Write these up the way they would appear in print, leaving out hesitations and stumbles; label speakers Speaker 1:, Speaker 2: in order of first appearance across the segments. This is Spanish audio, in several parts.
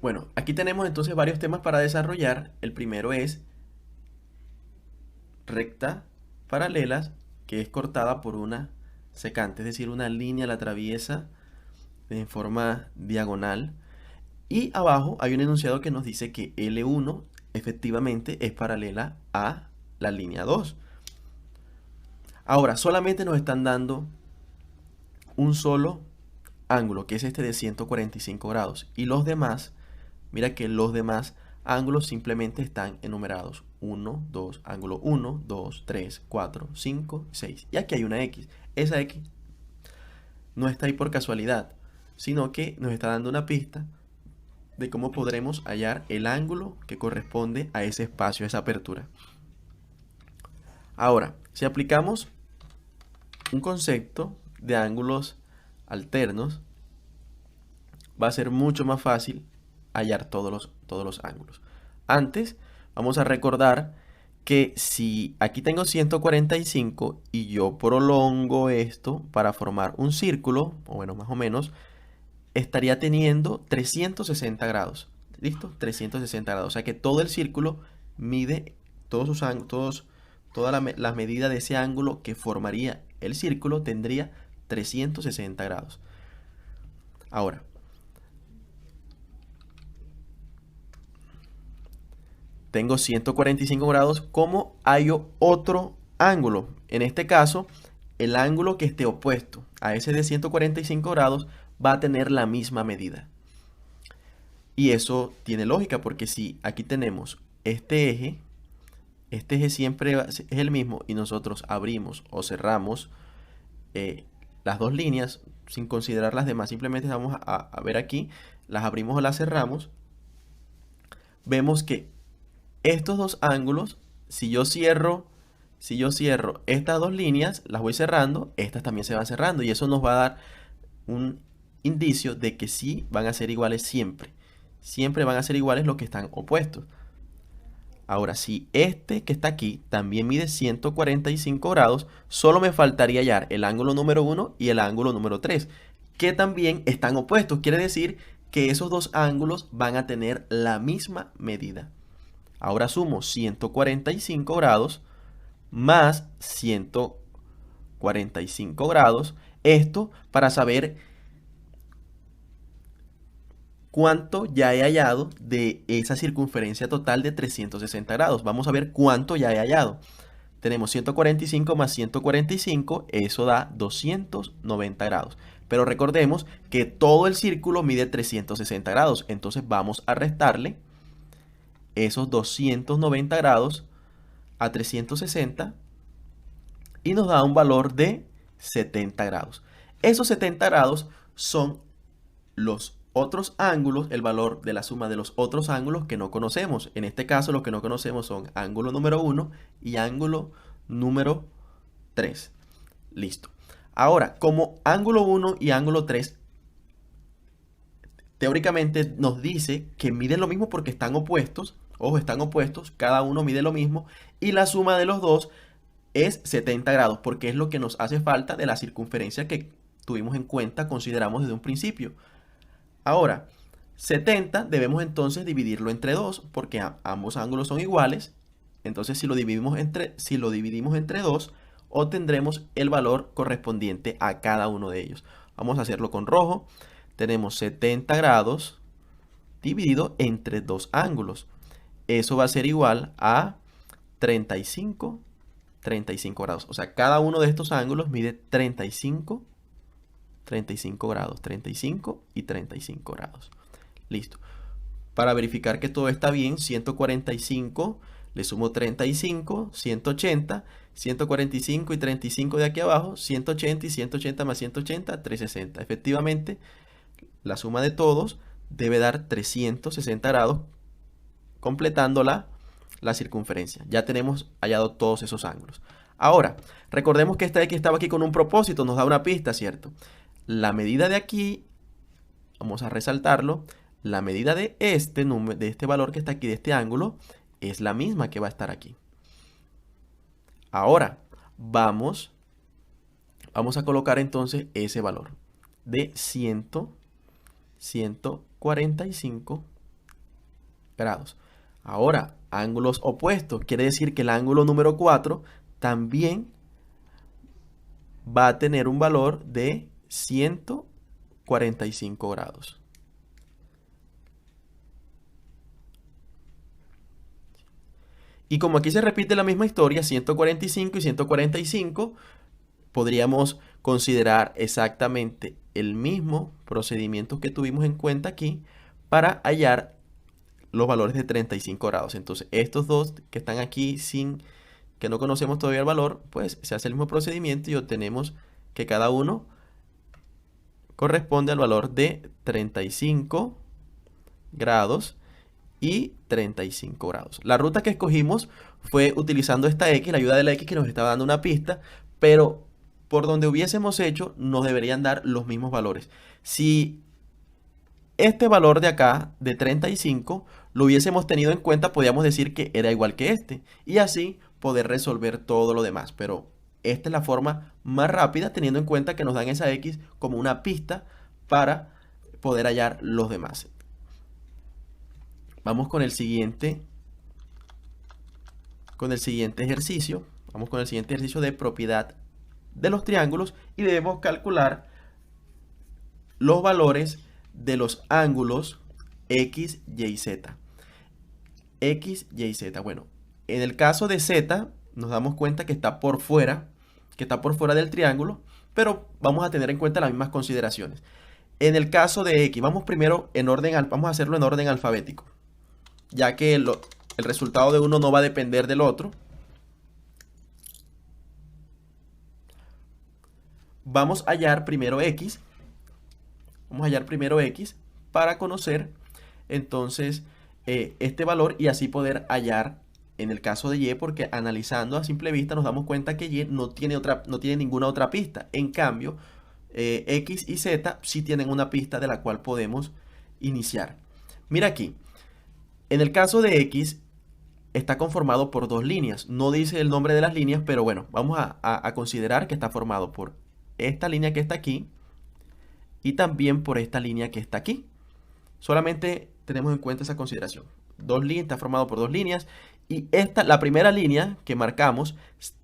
Speaker 1: Bueno, aquí tenemos entonces varios temas para desarrollar. El primero es recta paralelas, que es cortada por una secante, es decir, una línea la atraviesa en forma diagonal. Y abajo hay un enunciado que nos dice que L1 efectivamente es paralela a la línea 2. Ahora, solamente nos están dando un solo ángulo, que es este de 145 grados. Y los demás, mira que los demás ángulos simplemente están enumerados. 1, 2, ángulo 1, 2, 3, 4, 5, 6. Y aquí hay una X. Esa X no está ahí por casualidad, sino que nos está dando una pista de cómo podremos hallar el ángulo que corresponde a ese espacio, a esa apertura. Ahora, si aplicamos un concepto de ángulos alternos, va a ser mucho más fácil hallar todos los ángulos. Antes, vamos a recordar que si aquí tengo 145 y yo prolongo esto para formar un círculo, o bueno, más o menos, estaría teniendo 360 grados. ¿Listo? 360 grados. O sea que todo el círculo mide todos sus ángulos, toda la medida de ese ángulo que formaría el círculo tendría 360 grados. Ahora, tengo 145 grados, ¿cómo hallo otro ángulo? En este caso, el ángulo que esté opuesto a ese de 145 grados va a tener la misma medida. Y eso tiene lógica porque si aquí tenemos este eje siempre es el mismo y nosotros abrimos o cerramos las dos líneas sin considerar las demás, simplemente vamos a ver aquí, las abrimos o las cerramos, vemos que estos dos ángulos, si yo cierro estas dos líneas, las voy cerrando, estas también se van cerrando y eso nos va a dar un indicio de que sí van a ser iguales siempre. Siempre van a ser iguales los que están opuestos. Ahora, si este que está aquí también mide 145 grados, solo me faltaría hallar el ángulo número 1 y el ángulo número 3, que también están opuestos. Quiere decir que esos dos ángulos van a tener la misma medida. Ahora sumo 145 grados más 145 grados. Esto para saber cuánto ya he hallado de esa circunferencia total de 360 grados. Vamos a ver cuánto ya he hallado. Tenemos 145 más 145, eso da 290 grados. Pero recordemos que todo el círculo mide 360 grados. Entonces vamos a restarle esos 290 grados a 360 y nos da un valor de 70 grados. Esos 70 grados son los otros ángulos, el valor de la suma de los otros ángulos que no conocemos. En este caso, los que no conocemos son ángulo número 1 y ángulo número 3. Listo. Ahora, como ángulo 1 y ángulo 3 teóricamente nos dice que miden lo mismo porque están opuestos. Ojo, están opuestos, cada uno mide lo mismo y la suma de los dos es 70 grados porque es lo que nos hace falta de la circunferencia que tuvimos en cuenta, consideramos desde un principio. Ahora, 70 debemos entonces dividirlo entre 2 porque ambos ángulos son iguales. Entonces si lo dividimos entre 2 obtendremos el valor correspondiente a cada uno de ellos. Vamos a hacerlo con rojo. Tenemos 70 grados dividido entre dos ángulos. Eso va a ser igual a 35 grados. O sea, cada uno de estos ángulos mide 35 grados. 35 y 35 grados. Listo. Para verificar que todo está bien, 145, le sumo 35, 180, 145 y 35 de aquí abajo, 180 y 180 más 180, 360. Efectivamente, la suma de todos debe dar 360 grados, completando la circunferencia. Ya tenemos hallado todos esos ángulos. Ahora, recordemos que esta X estaba aquí con un propósito, nos da una pista, ¿cierto? La medida de aquí, vamos a resaltarlo, la medida de este valor que está aquí, de este ángulo, es la misma que va a estar aquí. Ahora, vamos a colocar entonces ese valor de 145 grados. Ahora, ángulos opuestos. Quiere decir que el ángulo número 4 también va a tener un valor de 145 grados. Y como aquí se repite la misma historia, 145 y 145, podríamos considerar exactamente el mismo procedimiento que tuvimos en cuenta aquí para hallar los valores de 35 grados. Entonces, estos dos que están aquí que no conocemos todavía el valor, pues se hace el mismo procedimiento y obtenemos que cada uno corresponde al valor de 35 grados y 35 grados. La ruta que escogimos fue utilizando esta X, la ayuda de la X que nos estaba dando una pista, pero por donde hubiésemos hecho nos deberían dar los mismos valores. Si este valor de acá, de 35, lo hubiésemos tenido en cuenta, podríamos decir que era igual que este, y así poder resolver todo lo demás. Pero esta es la forma más rápida, teniendo en cuenta que nos dan esa X como una pista para poder hallar los demás. Vamos con el siguiente ejercicio. Vamos con el siguiente ejercicio de propiedad de los triángulos y debemos calcular los valores de los ángulos X, Y, Z. X, Y, Z. Bueno, en el caso de Z nos damos cuenta que está por fuera del triángulo, pero vamos a tener en cuenta las mismas consideraciones. En el caso de X, vamos primero vamos a hacerlo en orden alfabético, ya que el resultado de uno no va a depender del otro. Vamos a hallar primero X. Vamos a hallar primero X para conocer entonces este valor y así poder hallar en el caso de Y, porque analizando a simple vista nos damos cuenta que Y no tiene ninguna otra pista. En cambio, X y Z sí tienen una pista de la cual podemos iniciar. Mira aquí, en el caso de X está conformado por dos líneas. No dice el nombre de las líneas, pero bueno, vamos a considerar que está formado por esta línea que está aquí y también por esta línea que está aquí. Solamente tenemos en cuenta esa consideración. Está formado por dos líneas y la primera línea que marcamos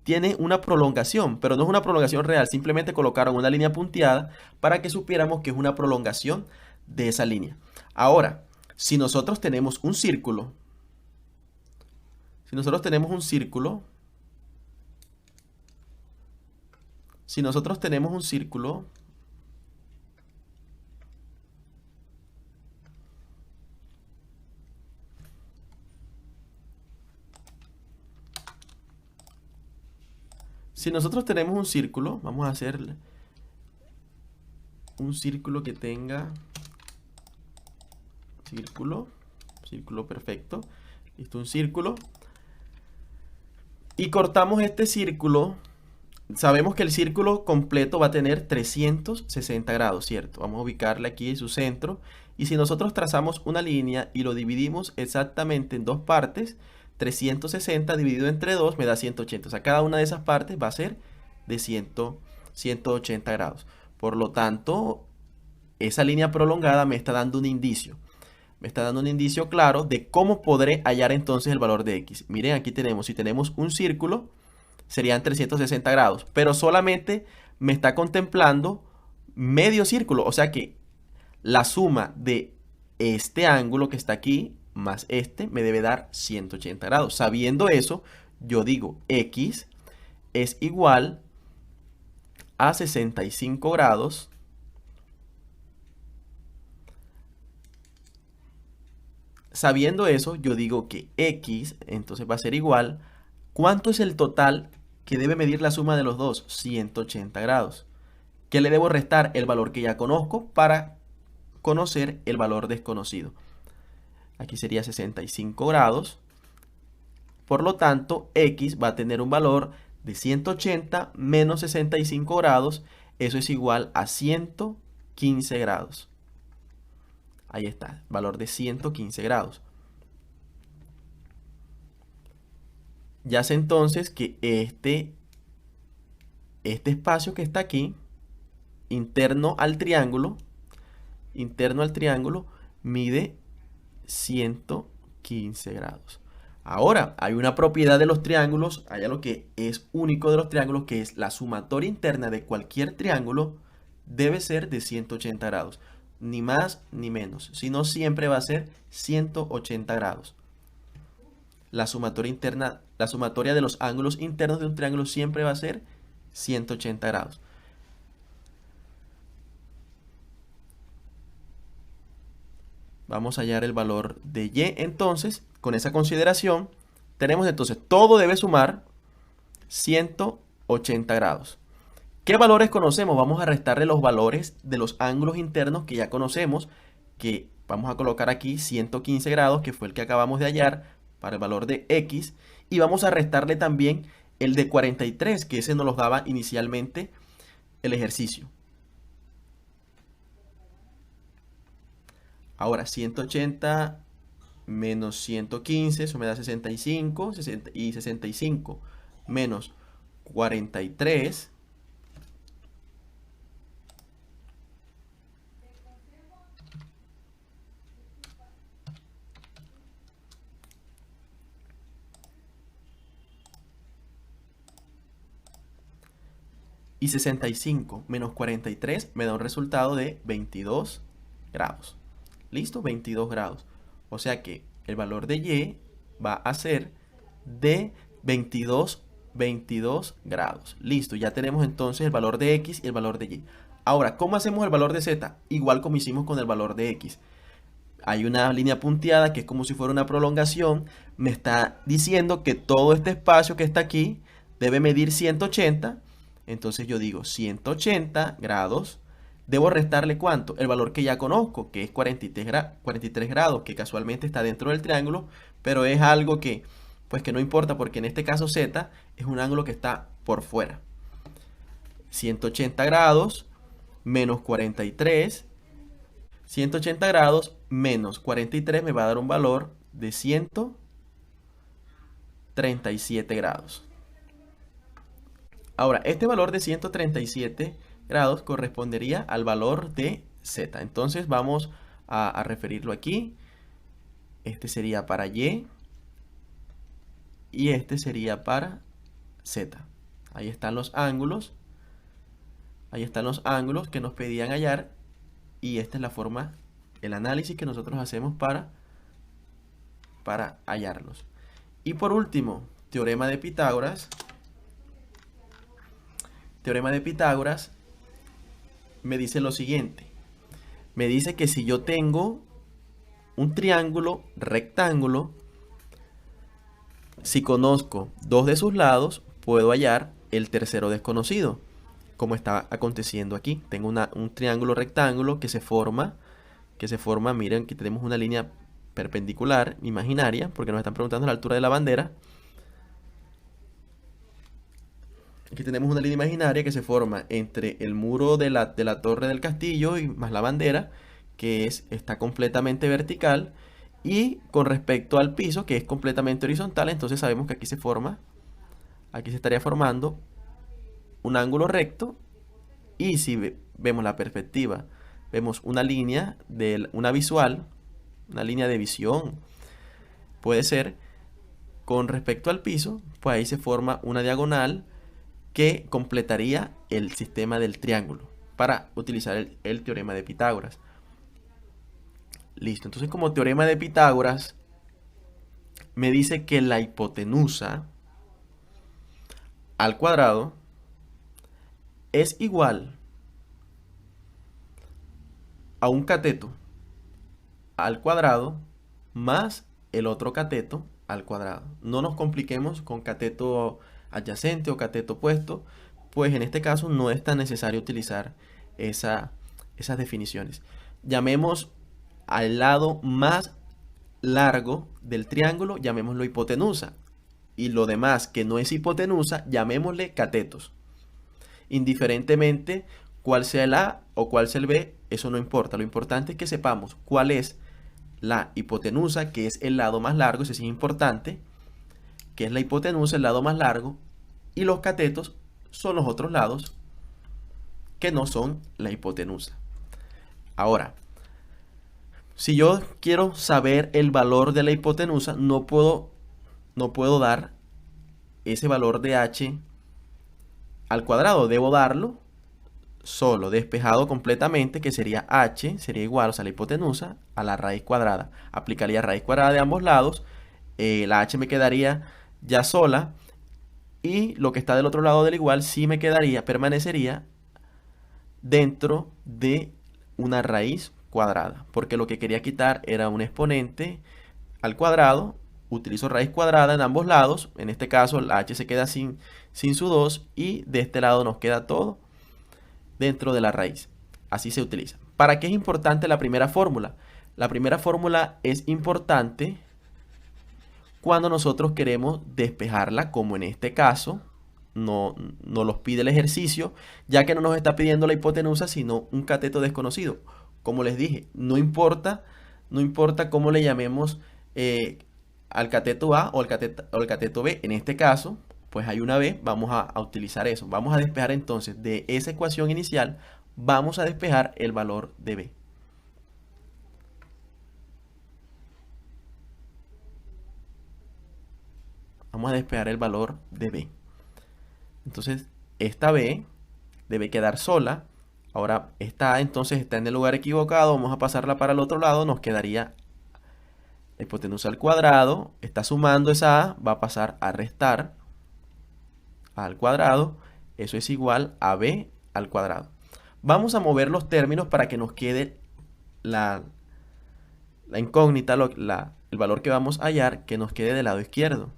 Speaker 1: tiene una prolongación, pero no es una prolongación real, simplemente colocaron una línea punteada para que supiéramos que es una prolongación de esa línea. Ahora, si nosotros tenemos un círculo, si nosotros tenemos un círculo, vamos a hacer un círculo que tenga círculo perfecto. Listo, un círculo. Y cortamos este círculo. Sabemos que el círculo completo va a tener 360 grados, ¿cierto? Vamos a ubicarle aquí en su centro. Y si nosotros trazamos una línea y lo dividimos exactamente en dos partes, 360 dividido entre 2 me da 180. O sea, cada una de esas partes va a ser de 180 grados. Por lo tanto, esa línea prolongada me está dando un indicio. Me está dando un indicio claro de cómo podré hallar entonces el valor de X. Miren, aquí tenemos, si tenemos un círculo, serían 360 grados. Pero solamente me está contemplando medio círculo. O sea que la suma de este ángulo que está aquí más este me debe dar 180 grados. Sabiendo eso, yo digo X es igual a 65 grados sabiendo eso, yo digo que X entonces va a ser igual. ¿Cuánto es el total que debe medir la suma de los dos? 180 grados. ¿Qué le debo restar? El valor que ya conozco para conocer el valor desconocido. Aquí sería 65 grados. Por lo tanto, X va a tener un valor de 180 menos 65 grados. Eso es igual a 115 grados. Ahí está, valor de 115 grados. Ya sé entonces que este espacio que está aquí, interno al triángulo, mide 15 grados. Ahora, hay una propiedad de los triángulos, hay algo que es único de los triángulos, que es la sumatoria interna de cualquier triángulo debe ser de 180 grados. Ni más ni menos, sino siempre va a ser 180 grados. La sumatoria interna, la sumatoria de los ángulos internos de un triángulo siempre va a ser 180 grados. Vamos a hallar el valor de y. Entonces, con esa consideración, tenemos entonces todo debe sumar 180 grados. ¿Qué valores conocemos? Vamos a restarle los valores de los ángulos internos que ya conocemos, que vamos a colocar aquí 115 grados, que fue el que acabamos de hallar para el valor de x, y vamos a restarle también el de 43, que ese nos los daba inicialmente el ejercicio. Ahora, 180 menos 115, eso me da 65, y 65 menos 43, y 65 menos 43 me da un resultado de 22 grados. ¿Listo? 22 grados. O sea que el valor de y va a ser de 22 grados. Listo, ya tenemos entonces el valor de x y el valor de y. Ahora, ¿cómo hacemos el valor de z? Igual como hicimos con el valor de x. Hay una línea punteada que es como si fuera una prolongación. Me está diciendo que todo este espacio que está aquí debe medir 180. Entonces yo digo 180 grados. Debo restarle ¿cuánto? El valor que ya conozco, que es 43 grados, que casualmente está dentro del triángulo, pero es algo que, pues que no importa, porque en este caso z es un ángulo que está por fuera. 180 grados menos 43. 180 grados menos 43 me va a dar un valor de 137 grados. Ahora, este valor de 137 grados correspondería al valor de z. Entonces vamos a referirlo aquí. Este sería para y este sería para z. Ahí están los ángulos. Ahí están los ángulos que nos pedían hallar. Y esta es la forma, el análisis que nosotros hacemos para hallarlos. Y por último, teorema de Pitágoras. Teorema de Pitágoras me dice lo siguiente. Me dice que si yo tengo un triángulo rectángulo, si conozco dos de sus lados, puedo hallar el tercero desconocido, como está aconteciendo aquí. Tengo un triángulo rectángulo que se forma, miren, que tenemos una línea perpendicular, imaginaria, porque nos están preguntando la altura de la bandera. Aquí tenemos una línea imaginaria que se forma entre el muro de la torre del castillo y más la bandera, que está completamente vertical, y con respecto al piso, que es completamente horizontal. Entonces sabemos que aquí se estaría formando un ángulo recto, y si vemos la perspectiva, vemos una línea una línea de visión, puede ser con respecto al piso, pues ahí se forma una diagonal que completaría el sistema del triángulo para utilizar el teorema de Pitágoras. Listo, entonces como teorema de Pitágoras me dice que la hipotenusa al cuadrado es igual a un cateto al cuadrado más el otro cateto al cuadrado. No nos compliquemos con cateto adyacente o cateto opuesto, pues en este caso no es tan necesario utilizar esas definiciones. Llamemos al lado más largo del triángulo, llamémoslo hipotenusa, y lo demás que no es hipotenusa, llamémosle catetos. Indiferentemente cuál sea el A o cuál sea el B, eso no importa. Lo importante es que sepamos cuál es la hipotenusa, que es el lado más largo, eso sí es importante, que es la hipotenusa, el lado más largo, y los catetos son los otros lados que no son la hipotenusa. Ahora, Si yo quiero saber el valor de la hipotenusa, no puedo dar ese valor de h al cuadrado. Debo darlo solo, despejado completamente, que sería h, sería igual, o sea, la hipotenusa, a la raíz cuadrada. Aplicaría raíz cuadrada de ambos lados, la h me quedaría ya sola, y lo que está del otro lado del igual sí me quedaría, permanecería dentro de una raíz cuadrada, porque lo que quería quitar era un exponente al cuadrado. Utilizo raíz cuadrada en ambos lados, en este caso la h se queda sin su 2 y de este lado nos queda todo dentro de la raíz. Así se utiliza. ¿Para qué es importante la primera fórmula? La primera fórmula es importante cuando nosotros queremos despejarla, como en este caso, no los pide el ejercicio, ya que no nos está pidiendo la hipotenusa, sino un cateto desconocido. Como les dije, no importa cómo le llamemos al cateto A o al cateto B. En este caso, pues hay una B, vamos a utilizar eso. Vamos a despejar entonces de esa ecuación inicial, vamos a despejar el valor de B. Vamos a despejar el valor de B. Entonces, esta B debe quedar sola. Ahora, esta A entonces está en el lugar equivocado. Vamos a pasarla para el otro lado. Nos quedaría la hipotenusa al cuadrado. Está sumando esa A. Va a pasar a restar A al cuadrado. Eso es igual a B al cuadrado. Vamos a mover los términos para que nos quede la incógnita, el valor que vamos a hallar, que nos quede del lado izquierdo.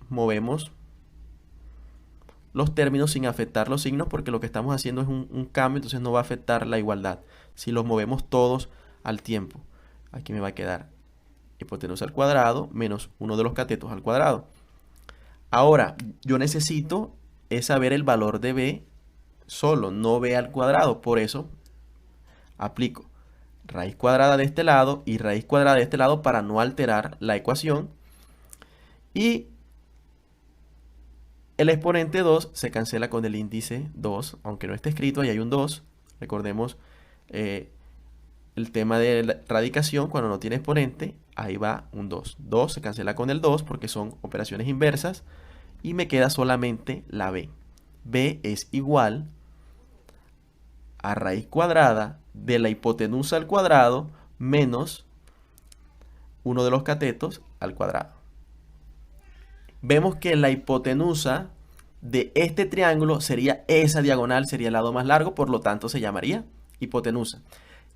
Speaker 1: Movemos los términos sin afectar los signos, porque lo que estamos haciendo es un cambio, entonces no va a afectar la igualdad si los movemos todos al tiempo. Aquí me va a quedar hipotenusa al cuadrado menos uno de los catetos al cuadrado. Ahora, yo necesito saber el valor de B solo, no B al cuadrado. Por eso aplico raíz cuadrada de este lado y raíz cuadrada de este lado para no alterar la ecuación. Y el exponente 2 se cancela con el índice 2, aunque no esté escrito, ahí hay un 2. Recordemos el tema de la radicación, cuando no tiene exponente, ahí va un 2. 2 se cancela con el 2 porque son operaciones inversas y me queda solamente la B. B es igual a raíz cuadrada de la hipotenusa al cuadrado menos uno de los catetos al cuadrado. Vemos que la hipotenusa de este triángulo sería esa diagonal, sería el lado más largo, por lo tanto se llamaría hipotenusa.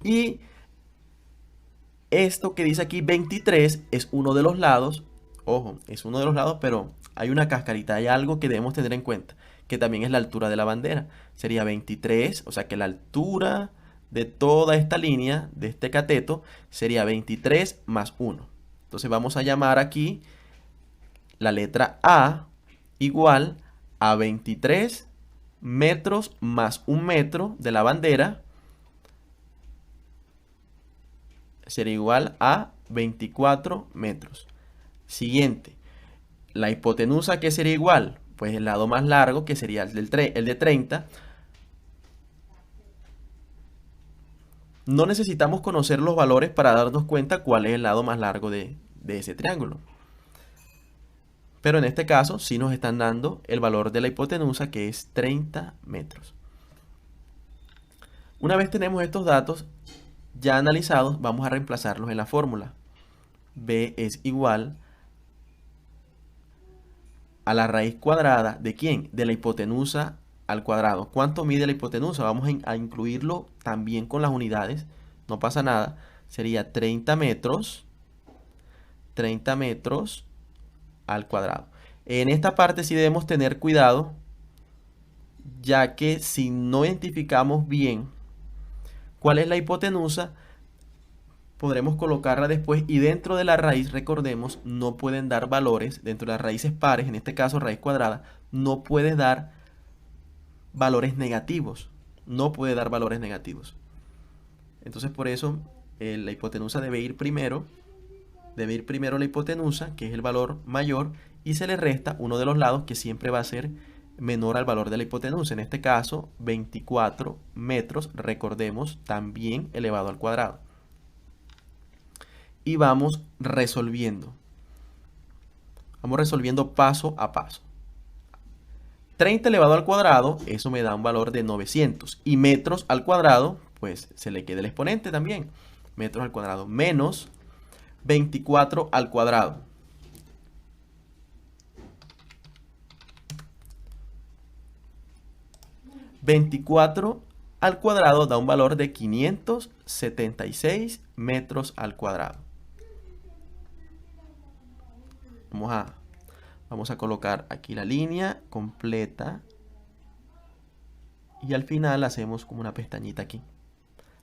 Speaker 1: Y esto que dice aquí 23 es uno de los lados, ojo, es uno de los lados, pero hay una cascarita, hay algo que debemos tener en cuenta, que también es la altura de la bandera. Sería 23, o sea que la altura de toda esta línea, de este cateto, sería 23 más 1. Entonces vamos a llamar aquí la letra A igual a 23 metros más 1 metro de la bandera. Sería igual a 24 metros. Siguiente. La hipotenusa, ¿qué sería igual? Pues el lado más largo, que sería el de 30. No necesitamos conocer los valores para darnos cuenta cuál es el lado más largo de ese triángulo. Pero en este caso sí nos están dando el valor de la hipotenusa, que es 30 metros. Una vez tenemos estos datos ya analizados, vamos a reemplazarlos en la fórmula. B es igual a la raíz cuadrada ¿de quién? De la hipotenusa al cuadrado. ¿Cuánto mide la hipotenusa? Vamos a incluirlo también con las unidades. No pasa nada. Sería 30 metros al cuadrado. En esta parte sí debemos tener cuidado, ya que si no identificamos bien cuál es la hipotenusa, podremos colocarla después, y dentro de la raíz, recordemos, no pueden dar valores. Dentro de las raíces pares, en este caso raíz cuadrada, no puede dar valores negativos. No puede dar valores negativos. Entonces por eso la hipotenusa debe ir primero. Debe ir primero la hipotenusa, que es el valor mayor, y se le resta uno de los lados, que siempre va a ser menor al valor de la hipotenusa. En este caso, 24 metros, recordemos, también elevado al cuadrado. Y vamos resolviendo. Vamos resolviendo paso a paso. 30 elevado al cuadrado, eso me da un valor de 900. Y metros al cuadrado, pues se le queda el exponente también. Metros al cuadrado menos 24 al cuadrado. $24 al cuadrado da un valor de 576 metros al cuadrado. Vamos a colocar aquí la línea completa. Y al final hacemos como una pestañita aquí,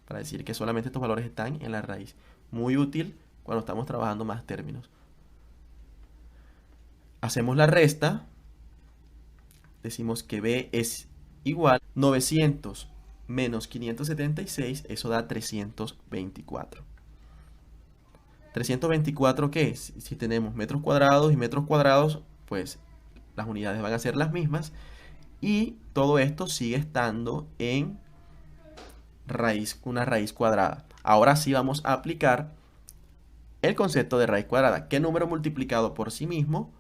Speaker 1: para decir que solamente estos valores están en la raíz. Muy útil cuando estamos trabajando más términos. Hacemos la resta. Decimos que B es igual 900 menos 576, eso da 324. ¿324 qué es? Si tenemos metros cuadrados y metros cuadrados, pues las unidades van a ser las mismas. Y todo esto sigue estando en una raíz cuadrada. Ahora sí vamos a aplicar el concepto de raíz cuadrada. ¿Qué número multiplicado por sí mismo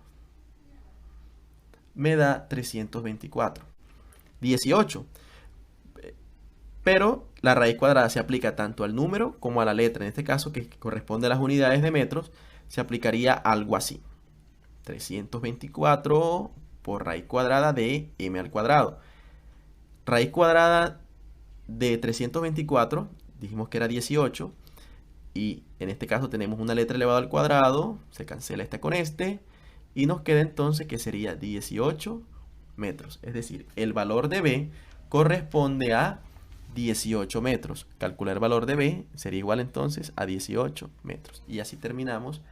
Speaker 1: me da 324? 18. Pero la raíz cuadrada se aplica tanto al número como a la letra. En este caso, que corresponde a las unidades de metros, se aplicaría algo así. 324 por raíz cuadrada de m al cuadrado. Raíz cuadrada de 324, dijimos que era 18. Y en este caso tenemos una letra elevada al cuadrado. Se cancela esta con este. Y nos queda entonces que sería 18 metros. Es decir, el valor de B corresponde a 18 metros. Calcular el valor de B sería igual entonces a 18 metros. Y así terminamos